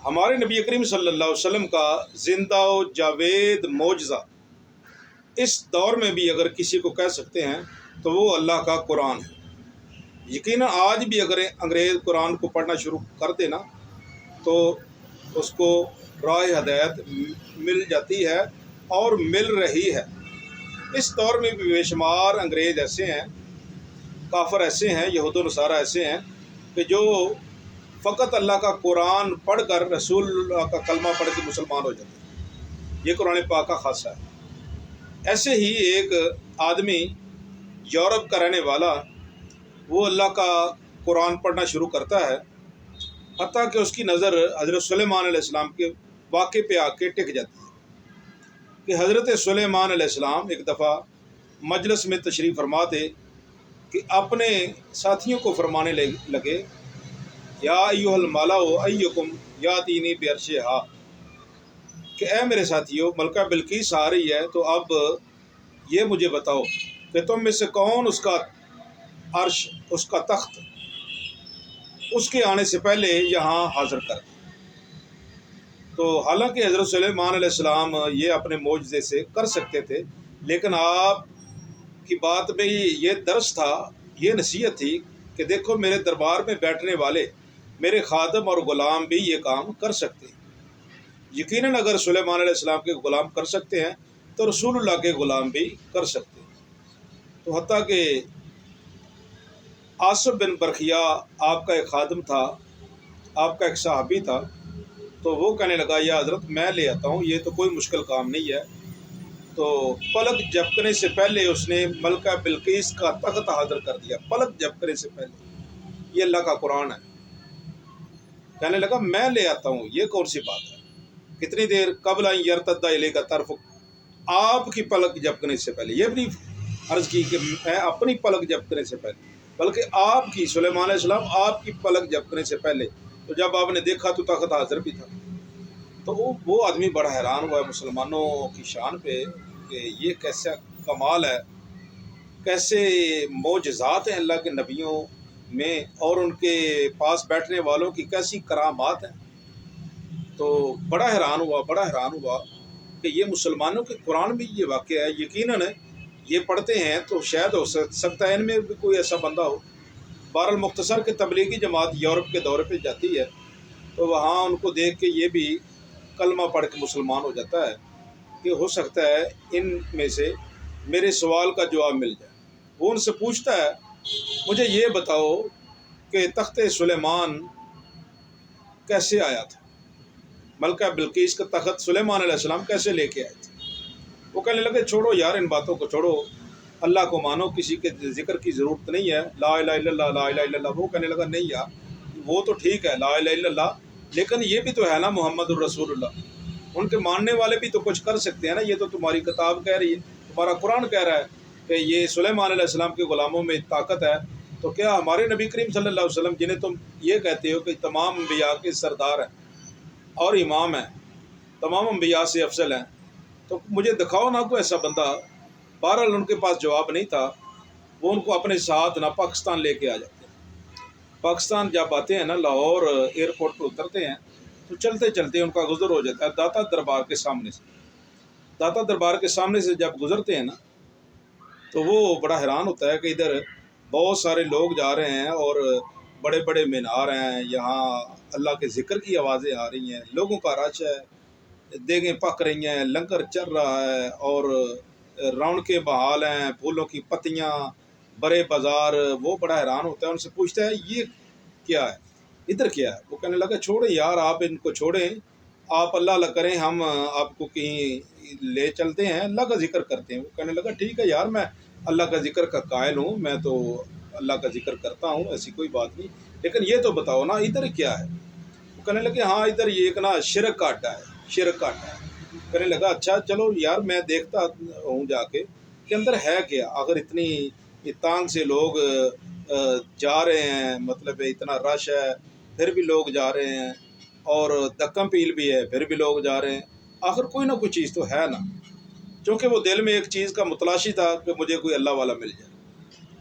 ہمارے نبی کریم صلی اللہ علیہ وسلم کا زندہ و جاوید معجزہ اس دور میں بھی اگر کسی کو کہہ سکتے ہیں تو وہ اللہ کا قرآن ہے۔ یقیناً آج بھی اگر انگریز قرآن کو پڑھنا شروع کر دے نا تو اس کو راہ ہدایت مل جاتی ہے اور مل رہی ہے۔ اس دور میں بھی بے شمار انگریز ایسے ہیں، کافر ایسے ہیں، یہود و نصارہ ایسے ہیں کہ جو فقط اللہ کا قرآن پڑھ کر رسول اللہ کا کلمہ پڑھ کے مسلمان ہو جاتے ہیں۔ یہ قرآن پاک کا خاصہ ہے۔ ایسے ہی ایک آدمی یورپ کا رہنے والا وہ اللہ کا قرآن پڑھنا شروع کرتا ہے، حتیٰ کہ اس کی نظر حضرت سلیمان علیہ السلام کے واقعے پہ آ کے ٹک جاتی ہے کہ حضرت سلیمان علیہ السلام ایک دفعہ مجلس میں تشریف فرما تھے کہ اپنے ساتھیوں کو فرمانے لگے، یا ایھا الملأ ایکم یاتینی بعرشھا، کہ اے میرے ساتھیو، ملکہ بلقیس آ رہی ہے تو اب یہ مجھے بتاؤ کہ تم میں سے کون اس کا عرش، اس کا تخت اس کے آنے سے پہلے یہاں حاضر کر دے۔ تو حالانکہ حضرت سلیمان علیہ السلام یہ اپنے معجزے سے کر سکتے تھے، لیکن آپ کی بات میں یہ درس تھا، یہ نصیحت تھی کہ دیکھو میرے دربار میں بیٹھنے والے میرے خادم اور غلام بھی یہ کام کر سکتے ہیں۔ یقیناً اگر سلیمان علیہ السلام کے غلام کر سکتے ہیں تو رسول اللہ کے غلام بھی کر سکتے ہیں۔ تو حتیٰ کہ آصف بن برخیا آپ کا ایک خادم تھا، آپ کا ایک صحابی تھا، تو وہ کہنے لگا یا حضرت میں لے آتا ہوں، یہ تو کوئی مشکل کام نہیں ہے۔ تو پلک جھپکنے سے پہلے اس نے ملکہ بلقیس کا تخت حاضر کر دیا، پلک جھپکنے سے پہلے۔ یہ اللہ کا قرآن ہے۔ کہنے لگا میں لے آتا ہوں، یہ کون سی بات ہے؟ کتنی دیر قبل ان یرتد الیک طرفک، آپ کی پلک جھپکنے سے پہلے، یہ بھی عرض کی کہ میں اپنی پلک جھپکنے سے پہلے، بلکہ آپ کی، سلیمان علیہ السلام آپ کی پلک جھپکنے سے پہلے۔ تو جب آپ نے دیکھا تو تخت حاضر بھی تھا۔ تو وہ آدمی بڑا حیران ہوا ہے مسلمانوں کی شان پہ کہ یہ کیسا کمال ہے، کیسے معجزات ہیں اللہ کے نبیوں میں، اور ان کے پاس بیٹھنے والوں کی کیسی کرامات ہیں۔ تو بڑا حیران ہوا کہ یہ مسلمانوں کے قرآن میں یہ واقعہ ہے۔ یقیناً یہ پڑھتے ہیں تو شاید ہو سکتا ہے ان میں بھی کوئی ایسا بندہ ہو۔ بہرحال مختصر کہ تبلیغی جماعت یورپ کے دورے پہ جاتی ہے تو وہاں ان کو دیکھ کے یہ بھی کلمہ پڑھ کے مسلمان ہو جاتا ہے کہ ہو سکتا ہے ان میں سے میرے سوال کا جواب مل جائے۔ وہ ان سے پوچھتا ہے مجھے یہ بتاؤ کہ تخت سلیمان کیسے آیا تھا، ملکہ بلقیس کا تخت سلیمان علیہ السلام کیسے لے کے آئے تھے؟ وہ کہنے لگے چھوڑو یار ان باتوں کو چھوڑو، اللہ کو مانو، کسی کے ذکر کی ضرورت نہیں ہے، لا الہ الا اللہ لا الہ الا اللہ۔ وہ کہنے لگا نہیں یار، وہ تو ٹھیک ہے لا الہ الا اللہ، لیکن یہ بھی تو ہے نا محمد الرسول اللہ، ان کے ماننے والے بھی تو کچھ کر سکتے ہیں نا۔ یہ تو تمہاری کتاب کہہ رہی ہے، تمہارا قرآن کہہ رہا ہے کہ یہ سلیمان علیہ السلام کے غلاموں میں طاقت ہے، تو کیا ہمارے نبی کریم صلی اللہ علیہ وسلم جنہیں تم یہ کہتے ہو کہ تمام انبیاء کے سردار ہیں اور امام ہیں، تمام انبیاء سے افضل ہیں، تو مجھے دکھاؤ نا کوئی ایسا بندہ۔ بہرحال ان کے پاس جواب نہیں تھا، وہ ان کو اپنے ساتھ نا پاکستان لے کے آ جاتے ہیں۔ پاکستان جب آتے ہیں نا، لاہور ایئرپورٹ پہ اترتے ہیں تو چلتے چلتے ان کا گزر ہو جاتا ہے داتا دربار کے سامنے سے۔ داتا دربار کے سامنے سے جب گزرتے ہیں نا تو وہ بڑا حیران ہوتا ہے کہ ادھر بہت سارے لوگ جا رہے ہیں اور بڑے بڑے مینار ہیں، یہاں اللہ کے ذکر کی آوازیں آ رہی ہیں، لوگوں کا رش ہے، دیگیں پک رہی ہیں، لنگر چل رہا ہے، اور رونقیں بحال ہیں، پھولوں کی پتیاں، بڑے بازار۔ وہ بڑا حیران ہوتا ہے، ان سے پوچھتا ہے یہ کیا ہے، ادھر کیا ہے؟ وہ کہنے لگا چھوڑیں یار، آپ ان کو چھوڑیں، آپ اللہ اللہ کریں، ہم آپ کو کہیں لے چلتے ہیں، اللہ کا ذکر کرتے ہیں۔ وہ کہنے لگا ٹھیک ہے یار، میں اللہ کا ذکر کا قائل ہوں، میں تو اللہ کا ذکر کرتا ہوں، ایسی کوئی بات نہیں، لیکن یہ تو بتاؤ نا ادھر کیا ہے؟ وہ کہنے لگے ہاں ادھر یہ ایک نا شرک کا اڈا ہے، شرک کا اڈا ہے۔ کہنے لگا اچھا چلو یار میں دیکھتا ہوں جا کے کہ اندر ہے کیا، اگر اتنی تانگ سے لوگ جا رہے ہیں، مطلب اتنا رش ہے پھر بھی لوگ جا رہے ہیں، اور دکم پیل بھی ہے پھر بھی لوگ جا رہے ہیں، آخر کوئی نہ کوئی چیز تو ہے نا۔ چونکہ وہ دل میں ایک چیز کا متلاشی تھا کہ مجھے کوئی اللہ والا مل جائے۔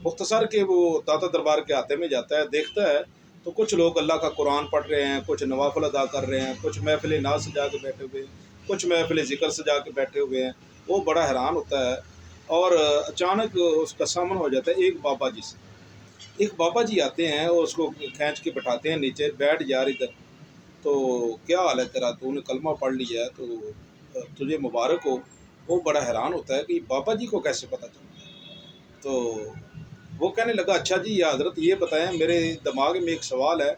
مختصر کہ وہ داتا دربار کے ہاتھے میں جاتا ہے، دیکھتا ہے تو کچھ لوگ اللہ کا قرآن پڑھ رہے ہیں، کچھ نوافل ادا کر رہے ہیں، کچھ محفل ناز سجا کے بیٹھے ہوئے ہیں، کچھ محفل ذکر سجا کے بیٹھے ہوئے ہیں۔ وہ بڑا حیران ہوتا ہے، اور اچانک اس کا سامنا ہو جاتا ہے ایک بابا جی سے۔ ایک بابا جی آتے ہیں اور اس کو کھینچ کے بٹھاتے ہیں نیچے، بیٹھ یار ادھر، تو کیا حال ہے تیرا، تو نے کلمہ پڑھ لیا ہے تو تجھے مبارک ہو۔ وہ بڑا حیران ہوتا ہے کہ بابا جی کو کیسے پتہ چلتا ہے۔ تو وہ کہنے لگا اچھا جی یا حضرت یہ بتائیں، میرے دماغ میں ایک سوال ہے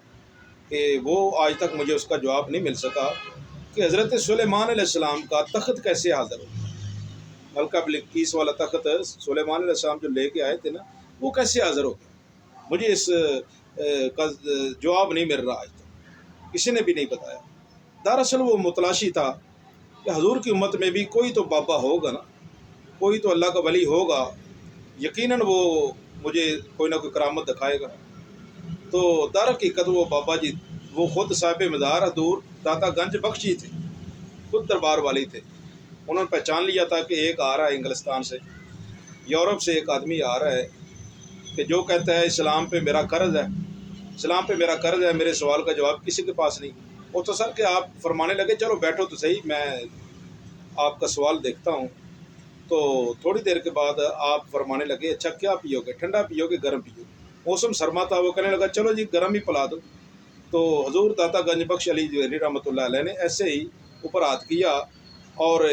کہ وہ آج تک مجھے اس کا جواب نہیں مل سکا کہ حضرت سلیمان علیہ السلام کا تخت کیسے حاضر ہو، ملکہ بلقیس والا تخت سلیمان علیہ السلام جو لے کے آئے تھے نا، وہ کیسے حاضر ہو گیا؟ مجھے اس کا جواب نہیں مل رہا، آج تک کسی نے بھی نہیں بتایا۔ دراصل وہ متلاشی تھا کہ حضور کی امت میں بھی کوئی تو بابا ہوگا نا، کوئی تو اللہ کا ولی ہوگا، یقیناً وہ مجھے کوئی نہ کوئی کرامت دکھائے گا۔ تو در حقیقت وہ بابا جی وہ خود صاحب مزار حضور داتا گنج بخش جی تھے، خود دربار والی تھے۔ انہوں نے پہچان لیا تھا کہ ایک آ رہا ہے انگلستان سے، یورپ سے ایک آدمی آ رہا ہے کہ جو کہتا ہے اسلام پہ میرا قرض ہے، اسلام پہ میرا قرض ہے، میرے سوال کا جواب کسی کے پاس نہیں۔ وہ تو سر کہ آپ فرمانے لگے چلو بیٹھو تو صحیح، میں آپ کا سوال دیکھتا ہوں۔ تو تھوڑی دیر کے بعد آپ فرمانے لگے اچھا کیا پیو گے، ٹھنڈا پیو گے گرم پیو گے؟ موسم سرما تھا، وہ کہنے لگا چلو جی گرم ہی پلا دو۔ تو حضور داتا گنج بخش علی جویری رحمۃ اللہ علیہ نے ایسے ہی اوپر ہاتھ کیا اور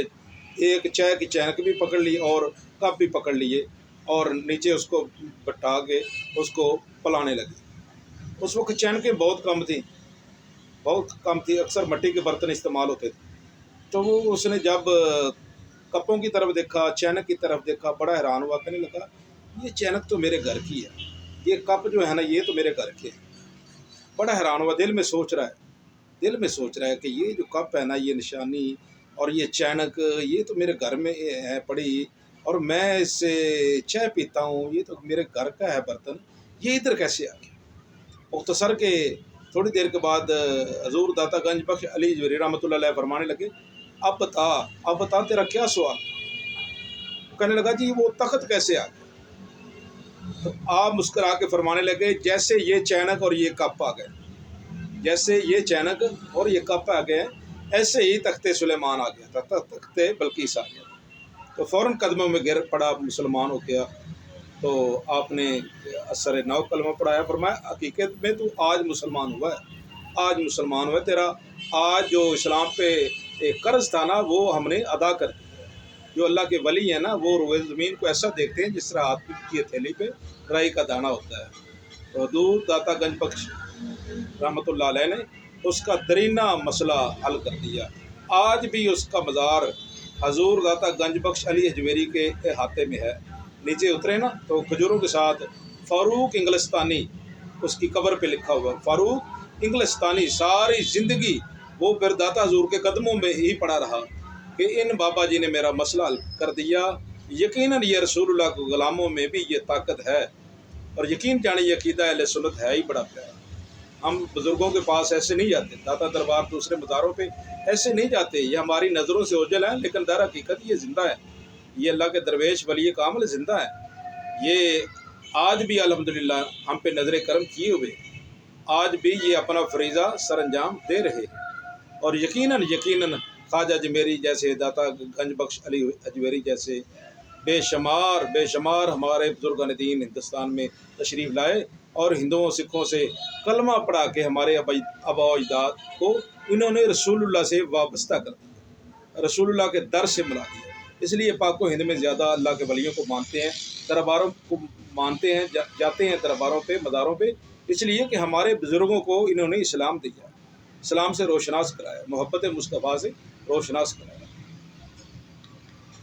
ایک چائے کی چینک بھی پکڑ لی اور کپ بھی پکڑ لیے، اور نیچے اس کو بٹھا کے اس کو پلانے لگے۔ اس وقت چینکیں بہت کم تھیں، بہت کم تھی، اکثر مٹی کے برتن استعمال ہوتے تھے۔ تو وہ اس نے جب کپوں کی طرف دیکھا، چینک کی طرف دیکھا، بڑا حیران ہوا، کہنے لگا یہ چینک تو میرے گھر کی ہے، یہ کپ جو ہے نا یہ تو میرے گھر کے ہیں۔ بڑا حیران ہوا، دل میں سوچ رہا ہے کہ یہ جو کپ ہے نا، یہ نشانی اور یہ چینک یہ تو میرے گھر میں ہے پڑی، اور میں اس سے چائے پیتا ہوں، یہ تو میرے گھر کا ہے برتن، یہ ادھر کیسے آ گیا؟ مختصر کہ تھوڑی دیر کے بعد حضور داتا گنج بخش علی جویری رحمۃ اللہ علیہ فرمانے لگے اب بتا تیرا کیا سوال؟ کہنے لگا جی وہ تخت کیسے آ گیا؟ تو آپ مسکرا کے فرمانے لگے جیسے یہ چینک اور یہ کپ آ گئے، جیسے یہ چینک اور یہ کپ آ گئے ایسے ہی تخت سلیمان آ گیا تھا، تخت بلقیس آ گیا۔ تو فوراً قدموں میں گر پڑا، مسلمان ہو گیا۔ تو آپ نے اثر نو کلمہ پڑھایا، فرمایا حقیقت میں تو آج مسلمان ہوا ہے، آج مسلمان ہوا ہے، تیرا آج جو اسلام پہ ایک قرض تھا نا وہ ہم نے ادا کر دیا۔ جو اللہ کے ولی ہیں نا وہ روئے زمین کو ایسا دیکھتے ہیں جس طرح ہاتھ کی ہتھیلی پہ رائی کا دانہ ہوتا ہے۔ تو حضور داتا گنج بخش رحمۃ اللہ علیہ نے اس کا درینہ مسئلہ حل کر دیا۔ آج بھی اس کا مزار حضور داتا گنج بخش علی اجمیری کے احاطے میں ہے۔ نیچے اترے نا تو کھجوروں کے ساتھ فاروق انگلستانی اس کی قبر پہ لکھا ہوا، فاروق انگلستانی ساری زندگی وہ پھر داتا حضور کے قدموں میں ہی پڑا رہا کہ ان بابا جی نے میرا مسئلہ حل کر دیا۔ یقیناً یہ رسول اللہ کے غلاموں میں بھی یہ طاقت ہے، اور یقین جانے یہ عقیدہ اہل سنت ہے ہی بڑا پیارا۔ ہم بزرگوں کے پاس ایسے نہیں جاتے، داتا دربار دوسرے مزاروں پہ ایسے نہیں جاتے، یہ ہماری نظروں سے اوجھل ہیں لیکن در حقیقت یہ زندہ ہے، یہ اللہ کے درویش ولی کامل زندہ ہے۔ یہ آج بھی الحمدللہ ہم پہ نظر کرم کیے ہوئے، آج بھی یہ اپنا فریضہ سر انجام دے رہے ہیں، اور یقیناً خواجہ اجمیری جیسے، داتا گنج بخش علی اجمیری جیسے بے شمار ہمارے بزرگان دین ہندوستان میں تشریف لائے، اور ہندوؤں سکھوں سے کلمہ پڑھا کے ہمارے آباء و اجداد کو انہوں نے رسول اللہ سے وابستہ کر دیا، رسول اللہ کے در سے ملا دیا۔ اس لیے پاک و ہند میں زیادہ اللہ کے ولیوں کو مانتے ہیں، درباروں کو مانتے ہیں، جاتے ہیں درباروں پہ، مزاروں پہ، اس لیے کہ ہمارے بزرگوں کو انہوں نے اسلام دیا، اسلام سے روشناس کرایا، محبت مصطفیٰ سے روشناس کرایا۔